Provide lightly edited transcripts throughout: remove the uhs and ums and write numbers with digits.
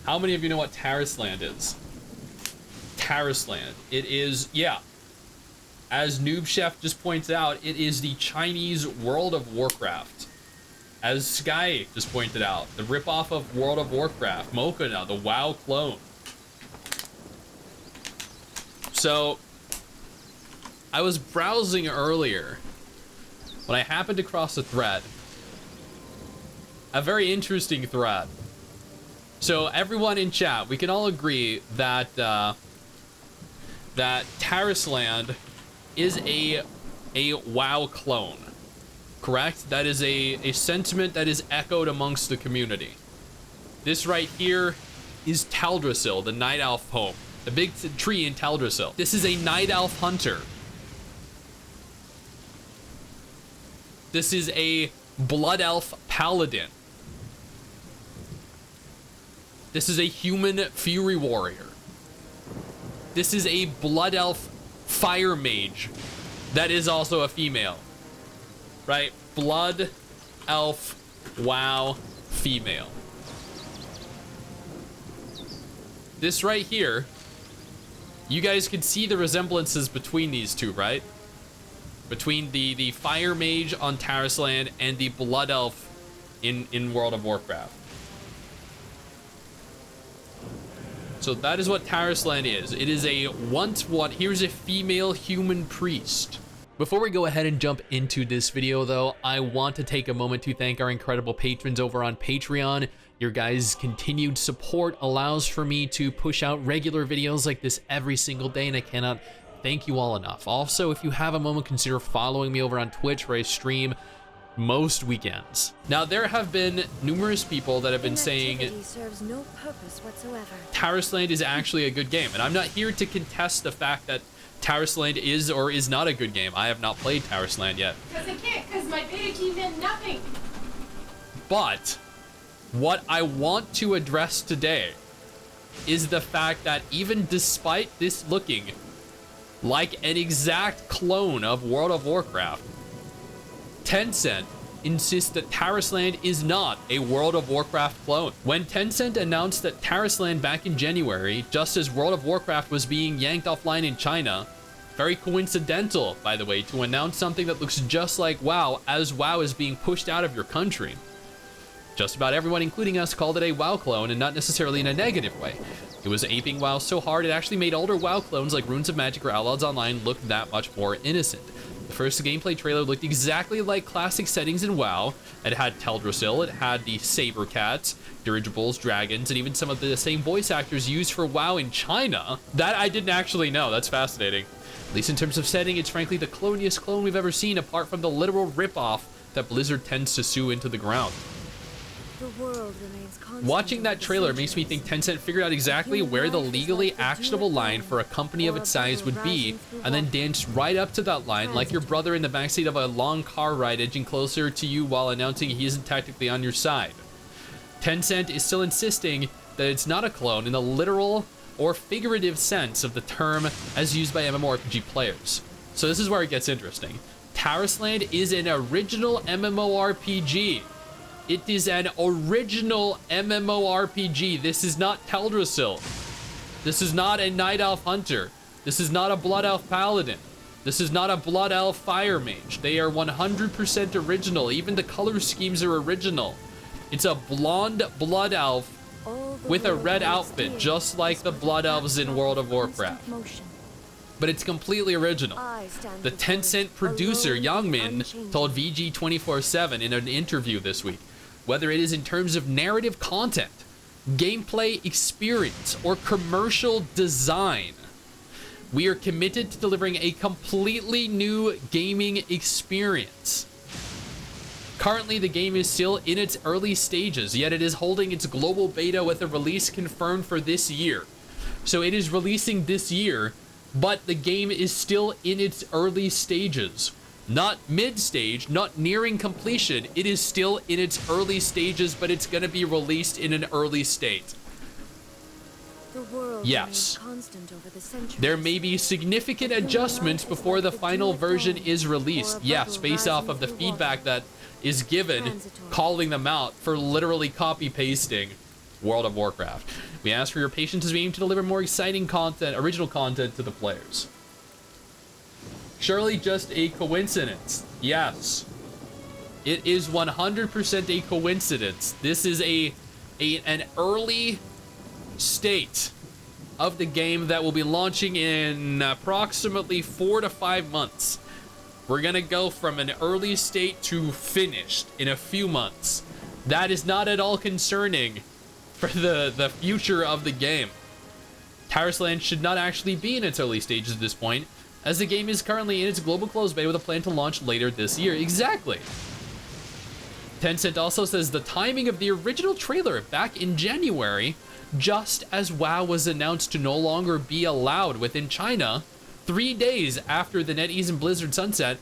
How many of you know what Tarisland is? Tarisland. It is, yeah. As Noob Chef just points out, it is the Chinese World of Warcraft. As Sky just pointed out, the ripoff of World of Warcraft, Mokana, the WoW clone. So, I was browsing earlier when I happened across a thread. A very interesting thread. So everyone in chat, we can all agree that that Tarisland is a WoW clone, correct? That is a sentiment that is echoed amongst the community. This right here is Teldrassil, the Night Elf home, the big tree in Teldrassil. This is a Night Elf hunter. This is a Blood Elf paladin. This is a human fury warrior. This is a Blood Elf fire mage that is also a female, right? Blood Elf WoW female. This right here, you guys can see the resemblances between these two, right? Between the fire mage on Tarisland and the Blood Elf in World of Warcraft. So that is what Tarisland is. It is a here's a female human priest. Before we go ahead and jump into this video though, I want to take a moment to thank our incredible patrons over on Patreon. Your guys' continued support allows for me to push out regular videos like this every single day, and I cannot thank you all enough. Also, if you have a moment, consider following me over on Twitch, where I stream most weekends. Now, there have been numerous people that have been saying serves no purpose whatsoever. Tarisland is actually a good game, and I'm not here to contest the fact that Tarisland is or is not a good game. I have not played Tarisland yet. Because I can't, because my beta key meant nothing. But what I want to address today is the fact that even despite this looking like an exact clone of World of Warcraft, Tencent insists that Tarisland is not a World of Warcraft clone. When Tencent announced that Tarisland back in January, just as World of Warcraft was being yanked offline in China, very coincidental, by the way, to announce something that looks just like WoW as WoW is being pushed out of your country. Just about everyone, including us, called it a WoW clone, and not necessarily in a negative way. It was aping WoW so hard it actually made older WoW clones like Runes of Magic or Outlaws Online look that much more innocent. The first gameplay trailer looked exactly like classic settings in WoW. It had Teldrassil, it had the Saber Cats, dirigibles, dragons, and even some of the same voice actors used for WoW in China. That I didn't actually know. That's fascinating. At least in terms of setting, it's frankly the cloniest clone we've ever seen, apart from the literal ripoff that Blizzard tends to sue into the ground. The world remains constant. Watching that trailer makes me think Tencent figured out exactly where the legally actionable line for a company of its size would be, and then danced right up to that line like your brother in the backseat of a long car ride edging closer to you while announcing he isn't tactically on your side. Tencent is still insisting that it's not a clone in the literal or figurative sense of the term as used by MMORPG players. So this is where it gets interesting. Tarisland is an original MMORPG. It is an original MMORPG. This is not Teldrassil. This is not a Night Elf Hunter. This is not a Blood Elf Paladin. This is not a Blood Elf Fire Mage. They are 100% original. Even the color schemes are original. It's a blonde Blood Elf with a red outfit, just like the Blood Elves in World of Warcraft. But it's completely original. The Tencent producer, Yangmin, told VG247 in an interview this week, whether it is in terms of narrative content, gameplay experience, or commercial design, we are committed to delivering a completely new gaming experience. Currently, the game is still in its early stages, yet it is holding its global beta with a release confirmed for this year. So it is releasing this year, but the game is still in its early stages. Not mid-stage, not nearing completion. It is still in its early stages, but it's going to be released in an early state. Yes, there may be significant adjustments before the final version is released. Yes, based off of the feedback that is given, calling them out for literally copy-pasting World of Warcraft. We ask for your patience as we aim to deliver more exciting content, original content to the players. Surely just a coincidence. Yes. It is 100% a coincidence. This is an early state of the game that will be launching in approximately 4 to 5 months. We're gonna go from an early state to finished in a few months. That is not at all concerning for the future of the game. Tarisland should not actually be in its early stages at this point, as the game is currently in its global closed beta with a plan to launch later this year. Exactly. Tencent also says the timing of the original trailer back in January, just as WoW was announced to no longer be allowed within China 3 days after the NetEase and Blizzard sunset,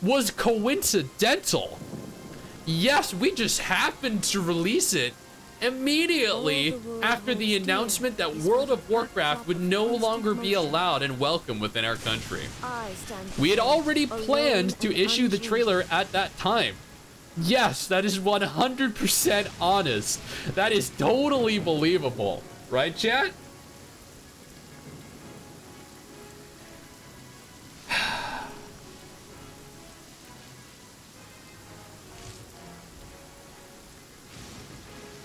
was coincidental. Yes, we just happened to release it immediately after the announcement that World of Warcraft would no longer be allowed and welcome within our country. We had already planned to issue the trailer at that time. Yes, that is 100% honest. That is totally believable. Right, chat?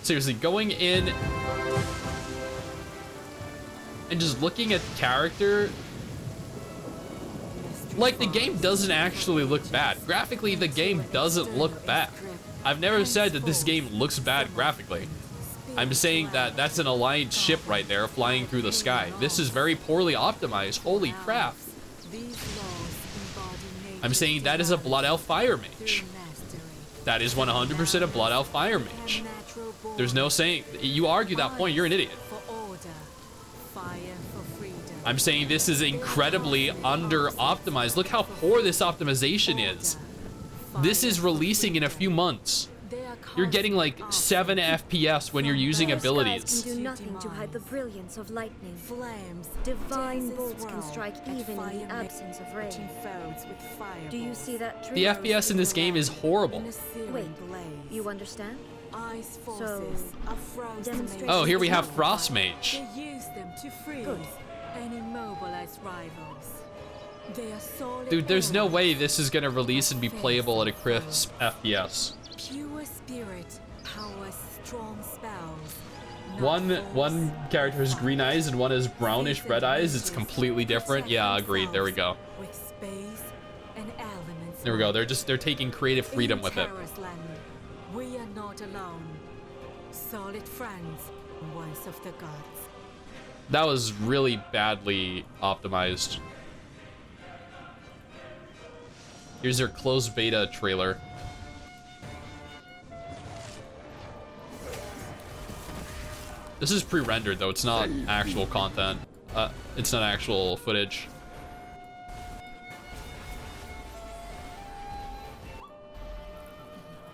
Seriously, going in and just looking at the character, like, the game doesn't actually look bad. Graphically, the game doesn't look bad. I've never said that this game looks bad graphically. I'm saying that that's an aligned ship right there flying through the sky. This is very poorly optimized. Holy crap. I'm saying that is a Blood Elf Fire Mage. That is 100% a Blood Elf Fire Mage. There's no saying. You argue that point, you're an idiot. I'm saying this is incredibly under-optimized. Look how poor this optimization is. This is releasing in a few months. You're getting like 7 FPS when you're using abilities. Can do nothing to hide the brilliance of lightning. Divine bolts can strike even in the absence of rain. Do you see that? The FPS in this game is horrible. Wait, you understand? So, oh, here we have Frost Mage. Good. Dude, there's no way this is gonna release and be playable at a crisp FPS. Pure spirit, power, strong spells. One character has green eyes and one has brownish red eyes. It's completely different. Yeah, agreed. There we go. There we go. They're taking creative freedom with it. We are not alone. Solid friends, once of the gods. That was really badly optimized. Here's their closed beta trailer. This is pre-rendered though, it's not actual content. It's not actual footage.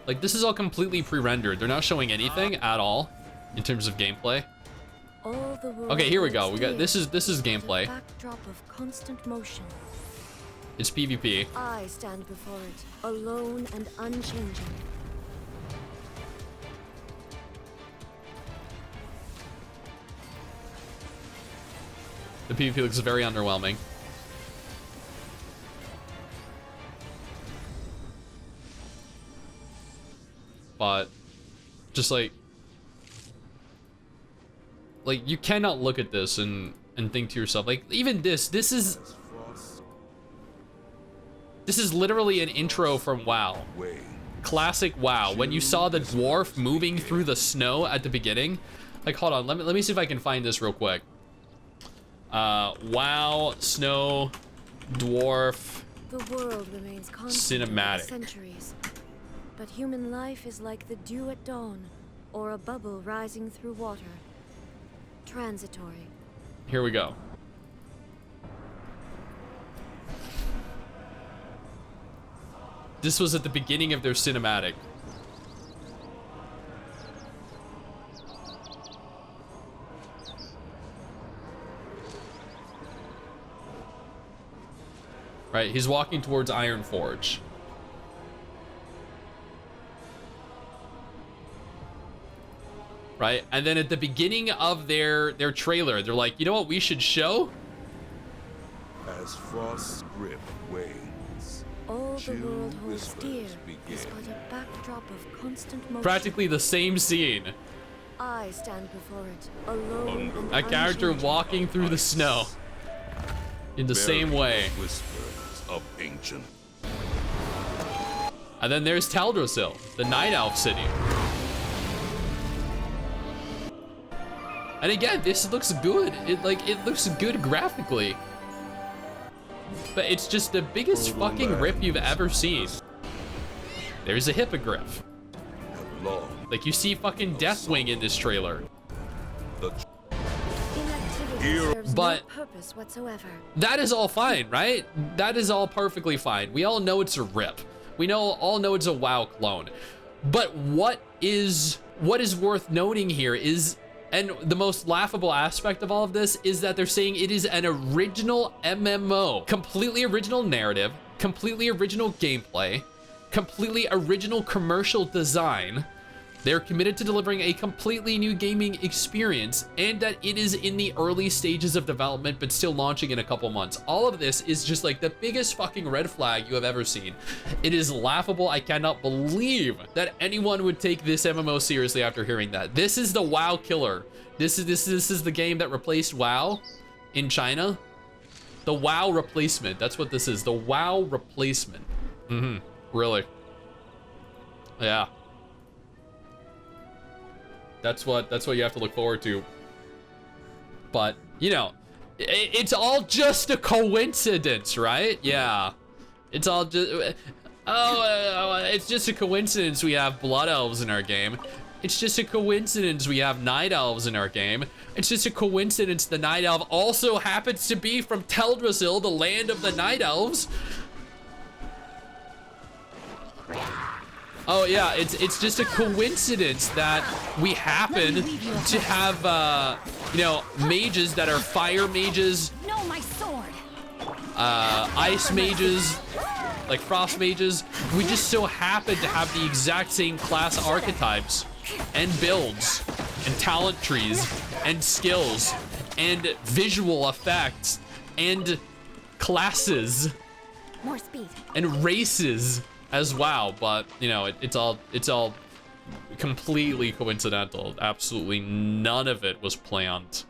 Like, this is all completely pre-rendered. They're not showing anything at all in terms of gameplay. Okay, here we go. We got this is gameplay. Backdrop of constant motion. It's PvP. I stand before it, alone and unchanging. The PvP looks very underwhelming. But just like you cannot look at this and think to yourself, like, even this is literally an intro from WoW. Classic WoW. When you saw the dwarf moving through the snow at the beginning. Like, hold on, let me see if I can find this real quick. WoW, snow, dwarf, The world remains constant cinematic. for centuries. But human life is like the dew at dawn, or a bubble rising through water. Transitory. Here we go. This was at the beginning of their cinematic. Right, he's walking towards Ironforge. right? And then at the beginning of their trailer, they're like, you know what we should show? As frost's grip wanes, All the chill world holds dear whispers is begin. but a backdrop of constant motion. Practically the same scene. I stand before it, alone and A character unchanging. walking through the snow in the same way. Whispers of ancient. And then there's Teldrassil, the Night Elf city. And again, this looks good. It looks good graphically. But it's just the biggest fucking rip you've ever seen. There's a hippogriff. Have long Like you see fucking Deathwing in this trailer. the Inactivity Hero- serves But- no purpose whatsoever. That is all fine, right? That is all perfectly fine. We all know it's a rip. We all know it's a WoW clone. But what is worth noting here is, and the most laughable aspect of all of this is that they're saying it is an original MMO. Completely original narrative, completely original gameplay, completely original commercial design. They're committed to delivering a completely new gaming experience, and that it is in the early stages of development but still launching in a couple months. All of this is just like the biggest fucking red flag you have ever seen. It is laughable. I cannot believe that anyone would take this MMO seriously after hearing that. This is the WoW killer. This is the game that replaced WoW in China. The WoW replacement. That's what this is. The WoW replacement. Really. Yeah. That's what you have to look forward to. But, you know, it's all just a coincidence, right? Yeah. It's all just it's just a coincidence we have blood elves in our game. It's just a coincidence we have night elves in our game. It's just a coincidence the night elf also happens to be from Teldrassil, the land of the night elves. Oh yeah, it's just a coincidence that we happen to have you know, mages that are fire mages, No, my sword. ice mages, like frost mages. We just so happen to have the exact same class archetypes and builds and talent trees and skills and visual effects and classes More speed. and races as WoW, but you know, it's all completely coincidental. Absolutely none of it was planned.